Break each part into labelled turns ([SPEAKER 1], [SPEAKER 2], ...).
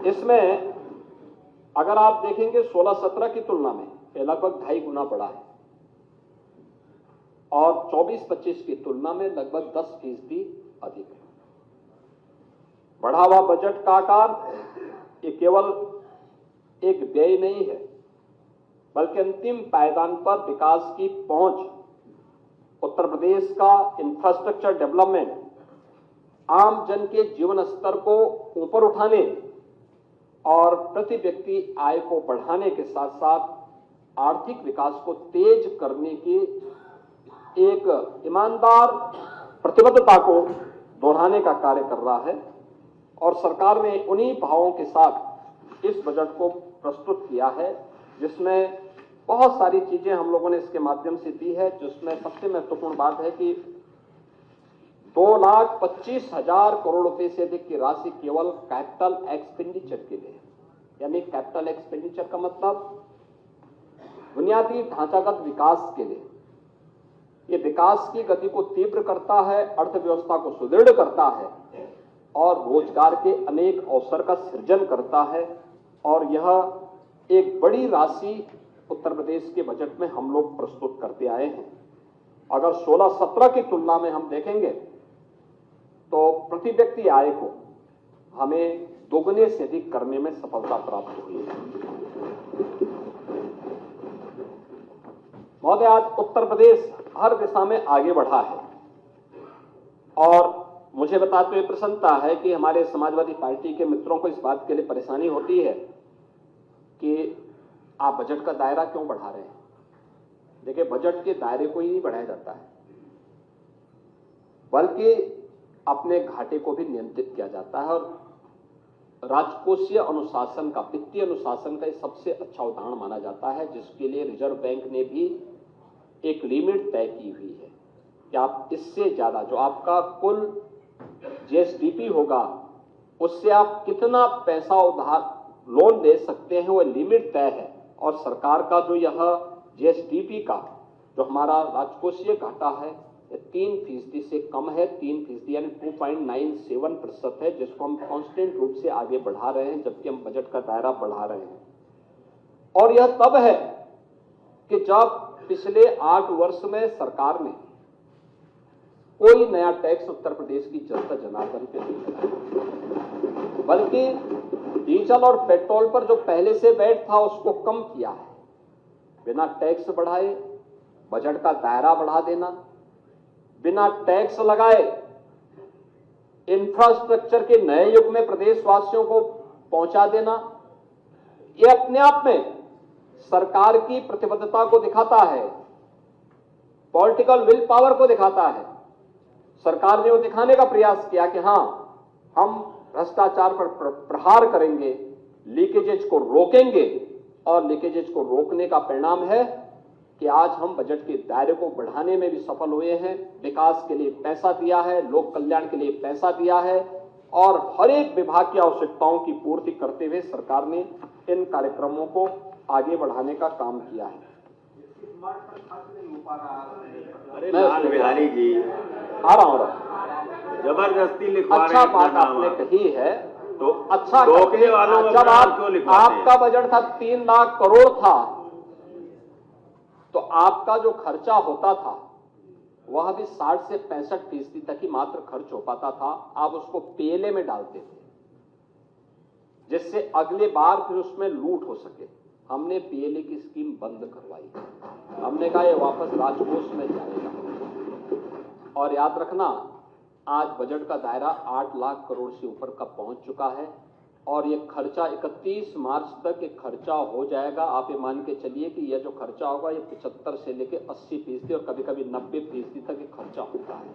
[SPEAKER 1] इसमें अगर आप देखेंगे 16-17 की तुलना में ये लगभग 2.5 गुना बढ़ा है और 24-25 की तुलना में लगभग 10% अधिक है। बढ़ा हुआ बजट का आकार ये केवल एक व्यय नहीं है, बल्कि अंतिम पायदान पर विकास की पहुंच, उत्तर प्रदेश का इंफ्रास्ट्रक्चर डेवलपमेंट, आम जन के जीवन स्तर को ऊपर उठाने और प्रति व्यक्ति आय को बढ़ाने के साथ साथ आर्थिक विकास को तेज करने की एक ईमानदार प्रतिबद्धता को दोहराने का कार्य कर रहा है। और सरकार ने उन्हीं भावों के साथ इस बजट को प्रस्तुत किया है, जिसमें बहुत सारी चीजें हम लोगों ने इसके माध्यम से दी है, जिसमें सबसे महत्वपूर्ण बात है कि 2,25,000 करोड़ रुपए से अधिक की राशि केवल कैपिटल एक्सपेंडिचर के लिए है। यानी कैपिटल एक्सपेंडिचर का मतलब बुनियादी ढांचागत विकास के लिए। ये विकास की गति को तीव्र करता है, अर्थव्यवस्था को सुदृढ़ करता है और रोजगार के अनेक अवसर का सृजन करता है। और यह एक बड़ी राशि उत्तर प्रदेश के बजट में हम लोग प्रस्तुत करते आए हैं। अगर 16-17 की तुलना में हम देखेंगे तो प्रति व्यक्ति आय को हमें दोगुने से अधिक करने में सफलता प्राप्त हुई है। महोदय, आज उत्तर प्रदेश हर दिशा में आगे बढ़ा है और मुझे बताते हुए प्रसन्नता है कि हमारे समाजवादी पार्टी के मित्रों को इस बात के लिए परेशानी होती है कि आप बजट का दायरा क्यों बढ़ा रहे हैं। देखिए, बजट के दायरे को ही नहीं बढ़ाया जाता है, बल्कि अपने घाटे को भी नियंत्रित किया जाता है। और राजकोषीय अनुशासन का, वित्तीय अनुशासन का सबसे अच्छा उदाहरण माना जाता है, जिसके लिए रिजर्व बैंक ने भी एक लिमिट तय की हुई है कि आप इससे ज्यादा जो आपका कुल जीएसडीपी होगा उससे आप कितना पैसा उधार लोन दे सकते हैं, वो लिमिट तय है। और सरकार का जो यह जीएसडीपी का जो हमारा राजकोषीय घाटा है, 3% से कम है। 3% यानी 2.97% है, जिसको हम कांस्टेंट रूप से आगे बढ़ा रहे हैं, जबकि हम बजट का दायरा बढ़ा रहे हैं। और यह तब है कि जब पिछले 8 वर्ष में सरकार ने कोई नया टैक्स उत्तर प्रदेश की जनता जनार्दन पे नहीं लगाया, बल्कि डीजल और पेट्रोल पर जो पहले से वैट था उसको कम किया है। बिना टैक्स बढ़ाए बजट का दायरा बढ़ा देना, बिना टैक्स लगाए इंफ्रास्ट्रक्चर के नए युग में प्रदेशवासियों को पहुंचा देना, यह अपने आप में सरकार की प्रतिबद्धता को दिखाता है, पॉलिटिकल विल पावर को दिखाता है। सरकार ने वो दिखाने का प्रयास किया कि हां, हम भ्रष्टाचार पर प्रहार करेंगे, लीकेजेज को रोकेंगे। और लीकेजेज को रोकने का परिणाम है कि आज हम बजट के दायरे को बढ़ाने में भी सफल हुए हैं। विकास के लिए पैसा दिया है, लोक कल्याण के लिए पैसा दिया है और हर एक विभाग की आवश्यकताओं की पूर्ति करते हुए सरकार ने इन कार्यक्रमों को आगे बढ़ाने का काम किया है।
[SPEAKER 2] अरे लाल बिहारी जी,
[SPEAKER 1] आ रहा हूं,
[SPEAKER 2] जबरदस्ती लिखवा
[SPEAKER 1] अच्छा बात आपने कही है
[SPEAKER 2] तो
[SPEAKER 1] अच्छा
[SPEAKER 2] रोकने वालों को
[SPEAKER 1] जब
[SPEAKER 2] क्यों लिखवाते हैं?
[SPEAKER 1] आपका बजट था 3 लाख करोड़ था, तो आपका जो खर्चा होता था वह भी 60 से 65% तक ही मात्र खर्च हो पाता था। आप उसको पीएलए में डालते थे, जिससे अगले बार फिर उसमें लूट हो सके। हमने पीएलए की स्कीम बंद करवाई। हमने कहा ये वापस राजकोष में जाएगा। और याद रखना, आज बजट का दायरा 8 लाख करोड़ से ऊपर का पहुंच चुका है और ये खर्चा 31 मार्च तक ये खर्चा हो जाएगा। आप ये मान के चलिए कि यह जो खर्चा होगा ये 75 से लेकर 80% और कभी कभी 90% तक ये खर्चा होता है।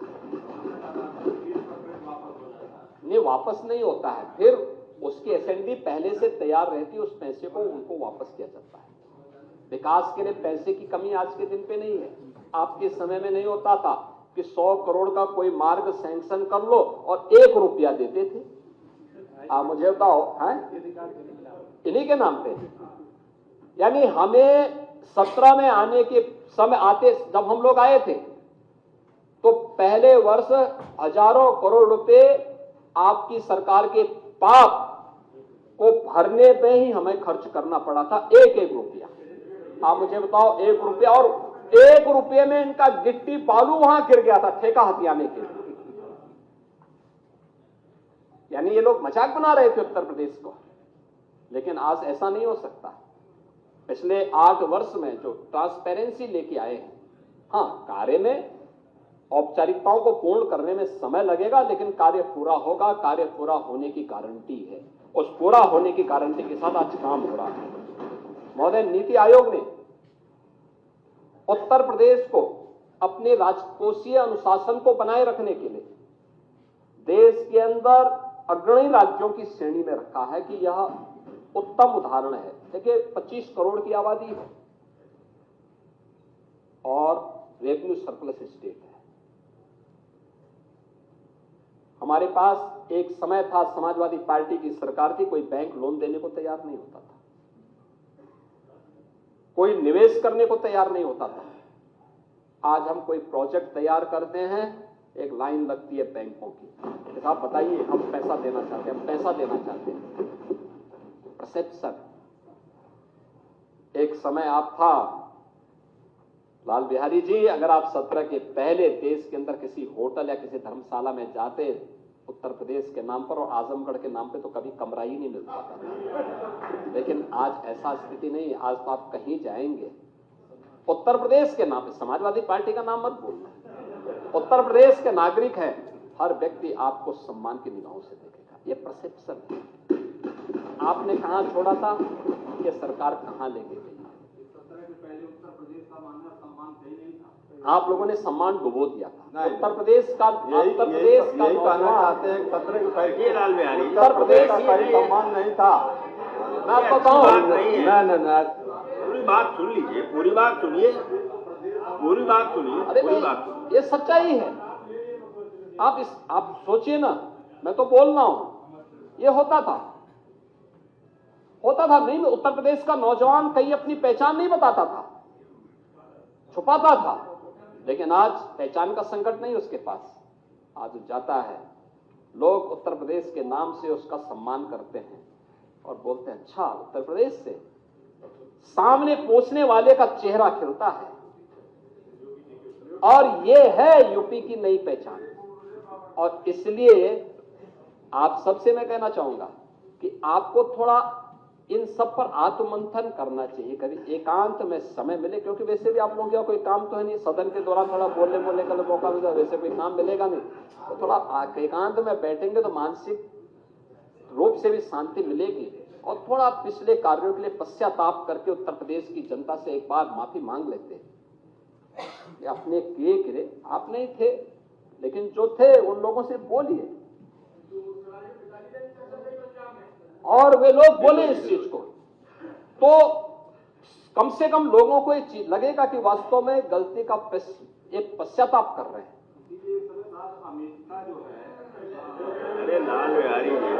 [SPEAKER 1] नहीं, वापस नहीं होता है, फिर उसकी एसएनडी पहले से तैयार रहती है, उस पैसे को उनको वापस किया जाता है। विकास के लिए पैसे की कमी आज के दिन पे नहीं है। आपके समय में नहीं होता था कि 100 करोड़ का कोई मार्ग सैंक्शन कर लो और 1 रुपया देते थे। आप मुझे बताओ, हैं इन्हीं के नाम पे। यानी हमें 17 में आने के समय आते, जब हम लोग आए थे तो पहले वर्ष हजारों करोड़ रुपए आपकी सरकार के पाप को भरने में ही हमें खर्च करना पड़ा था एक एक रुपया। आप मुझे बताओ, 1 रुपया, और 1 रुपये में इनका गिट्टी बालू वहां गिर गया था ठेका हथियाने के लिए। यानी ये लोग मजाक बना रहे थे उत्तर प्रदेश को, लेकिन आज ऐसा नहीं हो सकता। पिछले 8 वर्ष में जो ट्रांसपेरेंसी लेके आए हैं, हाँ, कार्य में औपचारिकताओं को पूर्ण करने में समय लगेगा, लेकिन कार्य पूरा होगा। कार्य पूरा होने की गारंटी है। उस पूरा होने की गारंटी के साथ आज काम हो रहा है। महोदय, नीति आयोग ने उत्तर प्रदेश को अपने राजकोषीय अनुशासन को बनाए रखने के लिए देश के अंदर अग्रणी राज्यों की श्रेणी में रखा है कि यह उत्तम उदाहरण है। देखिए, 25 करोड़ की आबादी है और रेवेन्यू सरप्लस स्टेट है। हमारे पास एक समय था, समाजवादी पार्टी की सरकार थी, कोई बैंक लोन देने को तैयार नहीं होता था, कोई निवेश करने को तैयार नहीं होता था। आज हम कोई प्रोजेक्ट तैयार करते हैं, एक लाइन लगती है बैंकों की, साहब बताइए हम पैसा देना चाहते हैं, हम पैसा देना चाहते हैं। परसेप्शन। एक समय आप था लाल बिहारी जी, अगर आप 17 के पहले देश के अंदर किसी होटल या किसी धर्मशाला में जाते उत्तर प्रदेश के नाम पर और आजमगढ़ के नाम पे, तो कभी कमरा ही नहीं मिल पाता था। लेकिन आज ऐसा स्थिति नहीं है। आज तो आप कहीं जाएंगे, उत्तर प्रदेश के नाम पे, समाजवादी पार्टी का नाम मत बोलना, उत्तर प्रदेश के नागरिक हैं, हर व्यक्ति आपको सम्मान की निगाहों से देखेगा। ये परसेप्शन है। आपने कहां छोड़ा था, ये सरकार कहां लेके गई। आप लोगों ने सम्मान डुबो दिया था। उत्तर प्रदेश का, उत्तर प्रदेश का
[SPEAKER 2] यही कहना चाहते हैं, 17 के पहले लाल बिहारी
[SPEAKER 1] उत्तर प्रदेश का
[SPEAKER 2] कोई सम्मान नहीं था।
[SPEAKER 1] मैं आपको बताऊं,
[SPEAKER 2] ना पूरी बात सुन लीजिए, पूरी बात सुनिए, पूरी बात सुनिए।
[SPEAKER 1] अरे
[SPEAKER 2] पूरी
[SPEAKER 1] भाई,
[SPEAKER 2] बात सुनिए।
[SPEAKER 1] ये सच्चाई है। आप सोचिए ना, मैं तो बोल रहा हूं, ये होता था नहीं। उत्तर प्रदेश का नौजवान कहीं अपनी पहचान नहीं बताता था, छुपाता था, लेकिन आज पहचान का संकट नहीं उसके पास। आज जाता है, लोग उत्तर प्रदेश के नाम से उसका सम्मान करते हैं और बोलते हैं, अच्छा उत्तर प्रदेश से। सामने पहुंचने वाले का चेहरा खिलता है, और ये है यूपी की नई पहचान। और इसलिए आप सबसे मैं कहना चाहूंगा कि आपको थोड़ा इन सब पर आत्ममंथन करना चाहिए, कभी एकांत में समय मिले, क्योंकि वैसे भी आप लोगों का कोई काम तो है नहीं, सदन के दौरान थोड़ा बोलने का मौका मिलेगा, वैसे कोई काम मिलेगा नहीं, तो थोड़ा एकांत में बैठेंगे तो मानसिक रूप से भी शांति मिलेगी। और थोड़ा पिछले कार्यों के लिए पश्चाताप करके उत्तर प्रदेश की जनता से एक बार माफी मांग लेते। अपने किए आप नहीं थे, लेकिन जो थे उन लोगों से बोलिए, और वे लोग बोले इस चीज को, तो कम से कम लोगों को ये चीज लगेगा कि वास्तव में गलती का एक पश्चाताप कर रहे हैं।
[SPEAKER 2] अरे लाल बिहारी जी,